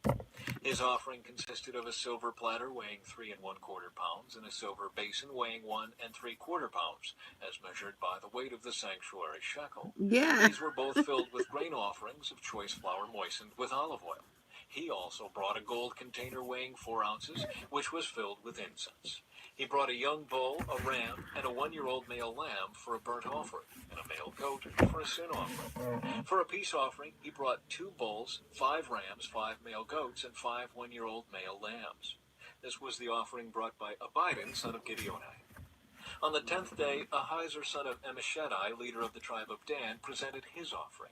His offering consisted of a silver platter weighing 3¼ pounds and a silver basin weighing 1¾ pounds, as measured by the weight of the sanctuary shekel. Yeah. These were both filled with grain offerings of choice flour moistened with olive oil. He also brought a gold container weighing 4 ounces, which was filled with incense. He brought a young bull, a ram, and a 1-year-old male lamb for a burnt offering, and a male goat for a sin offering. For a peace offering, he brought 2 bulls, 5 rams, 5 male goats, and 5 1-year-old male lambs. This was the offering brought by Abidan, son of Gideoni. On the 10th day, Ahiezer, son of Ammishaddai, leader of the tribe of Dan, presented his offering.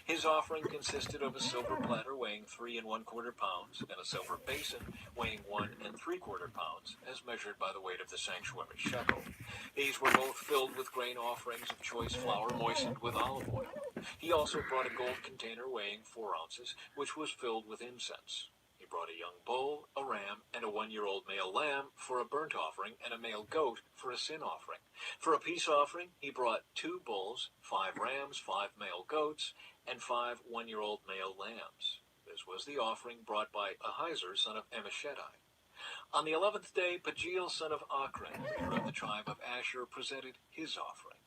His offering consisted of a silver platter weighing 3¼ pounds and a silver basin weighing 1¾ pounds, as measured by the weight of the sanctuary shekel. These were both filled with grain offerings of choice flour moistened with olive oil. He also brought a gold container weighing 4 ounces, which was filled with incense. He brought a young bull, a ram, and a 1-year-old male lamb for a burnt offering, and a male goat for a sin offering. For a peace offering, he brought 2 bulls, 5 rams, 5 male goats, and 5 1-year-old male lambs. This was the offering brought by Ahiezer, son of Ammishaddai. On the 11th day, Pagiel, son of Achran, leader of the tribe of Asher, presented his offering.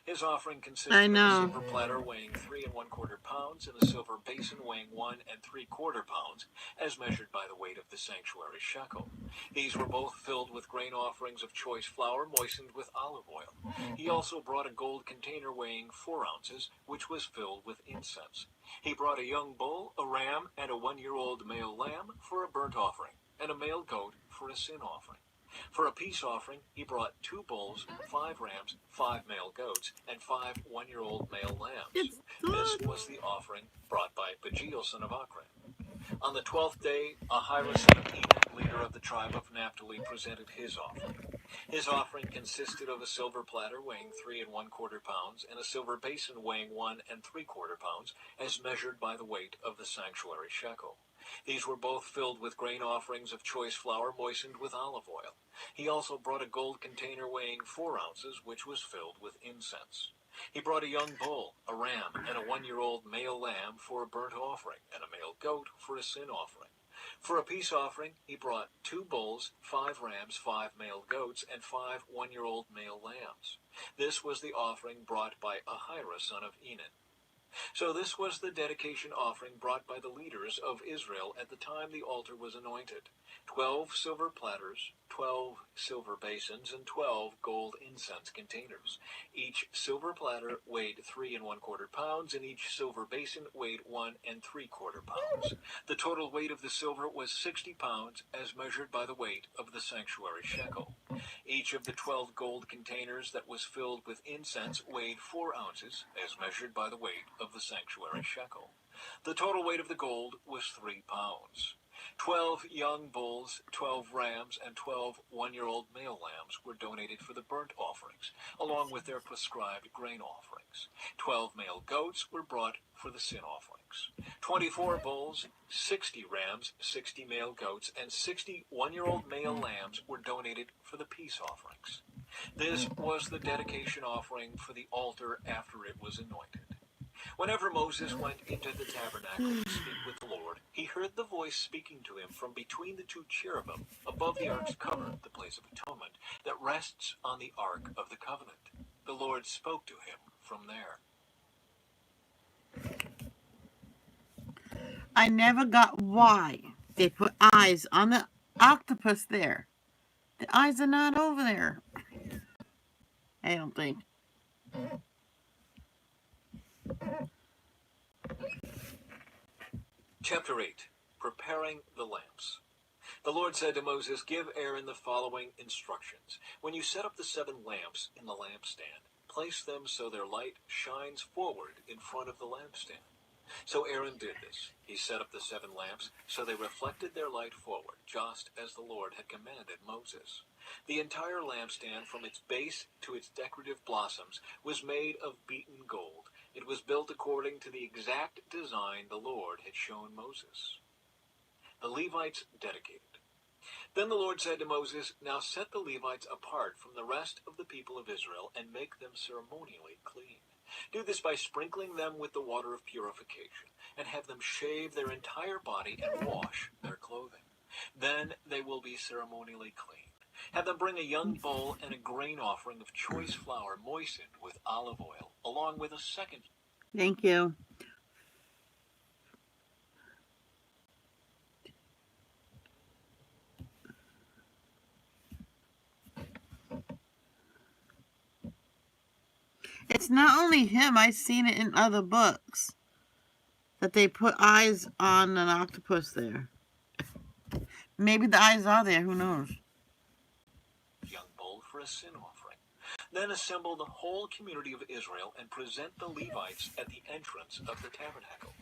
His offering consisted of a silver platter weighing 3¼ pounds and a silver basin weighing 1¾ pounds, as measured by the weight of the sanctuary shekel. These were both filled with grain offerings of choice flour moistened with olive oil. He also brought a gold container weighing 4 ounces, which was filled with incense. He brought a young bull, a ram, and a 1-year-old male lamb for a burnt offering, and a male goat for a sin offering. For a peace offering, he brought 2 bulls, 5 rams, 5 male goats, and 5 1-year-old male lambs. This was the offering brought by Pagiel, son of Achran. On the 12th day, Ahira, son of Enan, leader of the tribe of Naphtali, presented his offering. His offering consisted of a silver platter weighing 3¼ pounds and a silver basin weighing 1¾ pounds, as measured by the weight of the sanctuary shekel. These were both filled with grain offerings of choice flour moistened with olive oil. He also brought a gold container weighing 4 ounces, which was filled with incense. He brought a young bull, a ram, and a 1-year-old male lamb for a burnt offering, and a male goat for a sin offering. For a peace offering, he brought 2 bulls, 5 rams, 5 male goats, and 5 1-year-old male lambs. This was the offering brought by Ahira, son of Enan. So this was the dedication offering brought by the leaders of Israel at the time the altar was anointed: 12 silver platters, 12 silver basins, and 12 gold incense containers. Each silver platter weighed 3¼ pounds, and each silver basin weighed 1¾ pounds. The total weight of the silver was 60 pounds, as measured by the weight of the sanctuary shekel. Each of the 12 gold containers that was filled with incense weighed 4 ounces, as measured by the weight of the sanctuary shekel. The total weight of the gold was 3 pounds. 12 young bulls, 12 rams, and 12 one-year-old male lambs were donated for the burnt offerings, along with their prescribed grain offerings. 12 male goats were brought for the sin offerings. 24 bulls, 60 rams, 60 male goats, and 60 one-year-old male lambs were donated for the peace offerings. This was the dedication offering for the altar after it was anointed. Whenever Moses went into the tabernacle to speak with the Lord, he heard the voice speaking to him from between the two cherubim above the ark's cover, the place of atonement, that rests on the ark of the covenant. The Lord spoke to him from there. I never got why they put eyes on the octopus there. The eyes are not over there. I don't think. Chapter 8. Preparing the lamps. The Lord said to Moses, "Give Aaron the following instructions. When you set up the 7 lamps in the lampstand, place them so their light shines forward in front of the lampstand." So Aaron did this. He set up the 7 lamps so they reflected their light forward, just as the Lord had commanded Moses. The entire lampstand, from its base to its decorative blossoms, was made of beaten gold. It was built according to the exact design the Lord had shown Moses. The Levites dedicated. Then the Lord said to Moses, "Now set the Levites apart from the rest of the people of Israel and make them ceremonially clean. Do this by sprinkling them with the water of purification, and have them shave their entire body and wash their clothing. Then they will be ceremonially clean. Have them bring a young bull and a grain offering of choice flour moistened with olive oil, along with a second." Thank you. It's not only him. I've seen it in other books that they put eyes on an octopus there. Maybe the eyes are there. Who knows? Young bull for a sin offering. Then assemble the whole community of Israel and present the Levites at the entrance of the tabernacle.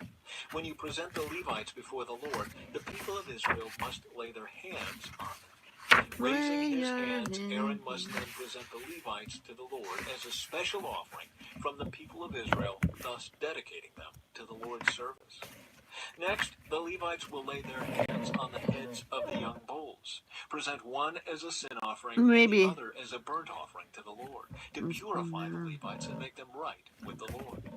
When you present the Levites before the Lord, the people of Israel must lay their hands on them. Raising his hands, Aaron must then present the Levites to the Lord as a special offering from the people of Israel, thus dedicating them to the Lord's service. Next, the Levites will lay their hands on the heads of the young bulls. Present one as a sin offering and the other as a burnt offering to the Lord, to purify the Levites and make them right with the Lord.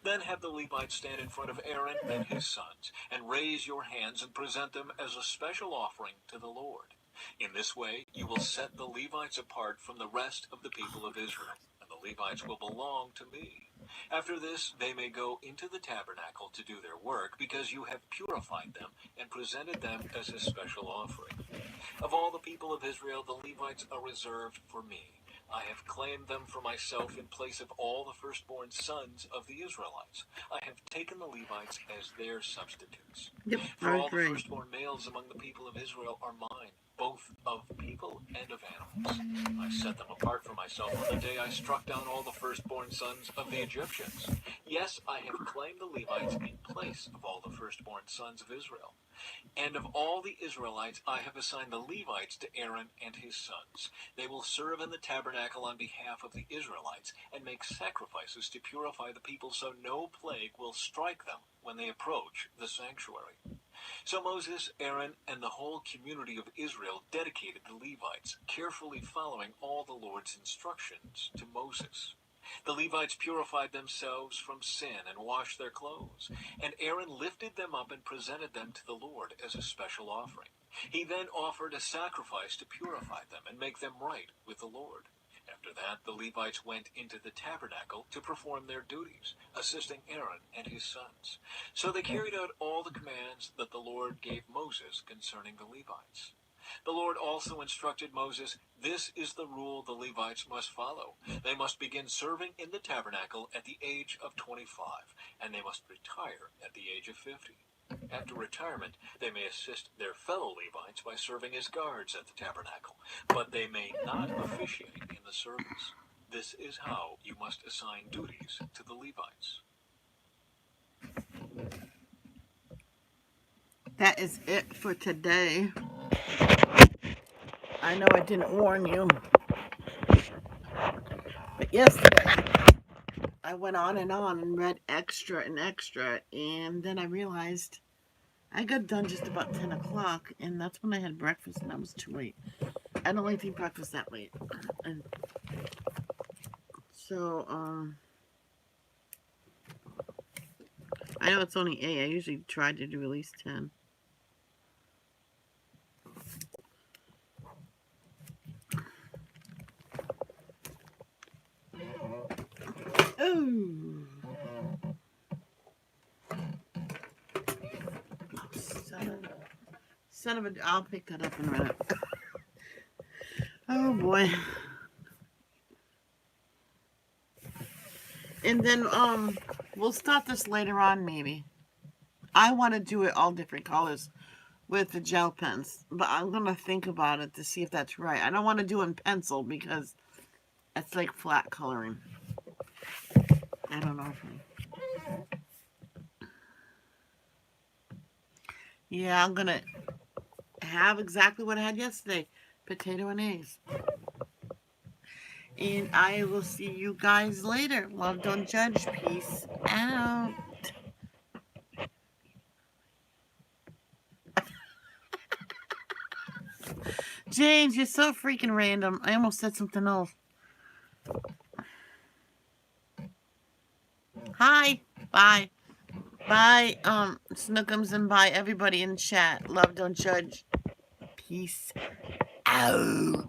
Then have the Levites stand in front of Aaron and his sons, and raise your hands and present them as a special offering to the Lord. In this way, you will set the Levites apart from the rest of the people of Israel, and the Levites will belong to me. After this, they may go into the tabernacle to do their work, because you have purified them and presented them as a special offering. Of all the people of Israel, the Levites are reserved for me. I have claimed them for myself in place of all the firstborn sons of the Israelites. I have taken the Levites as their substitutes. For all the firstborn males among the people of Israel are mine, both of people and of animals. I set them apart for myself on the day I struck down all the firstborn sons of the Egyptians. Yes, I have claimed the Levites in place of all the firstborn sons of Israel. And of all the Israelites, I have assigned the Levites to Aaron and his sons. They will serve in the tabernacle on behalf of the Israelites and make sacrifices to purify the people, so no plague will strike them when they approach the sanctuary. So Moses, Aaron, and the whole community of Israel dedicated the Levites, carefully following all the Lord's instructions to Moses. The Levites purified themselves from sin and washed their clothes, and Aaron lifted them up and presented them to the Lord as a special offering. He then offered a sacrifice to purify them and make them right with the Lord. After that, the Levites went into the tabernacle to perform their duties, assisting Aaron and his sons. So they carried out all the commands that the Lord gave Moses concerning the Levites. The Lord also instructed Moses, "This is the rule the Levites must follow. They must begin serving in the tabernacle at the age of 25, and they must retire at the age of 50. After retirement, they may assist their fellow Levites by serving as guards at the tabernacle, but they may not officiate in the service. This is how you must assign duties to the Levites." that is it for today. I know I didn't warn you, but yesterday I went on and read extra and extra, and then I realized I got done just about 10 o'clock, and that's when I had breakfast, and that was too late. I don't like to eat breakfast that late. And so, I know it's only 8. I usually try to do at least 10. Ooh. Son of a... I'll pick that up in a minute. Oh, boy. And then, we'll start this later on, maybe. I want to do it all different colors with the gel pens, but I'm going to think about it to see if that's right. I don't want to do it in pencil because it's like flat coloring. I don't know. Yeah, I'm going to have exactly what I had yesterday. Potato and eggs. And I will see you guys later. Love, don't judge. Peace out. James, you're so freaking random. I almost said something else. Hi. Bye. Bye, Snookums, and bye, everybody in chat. Love, don't judge. Peace out.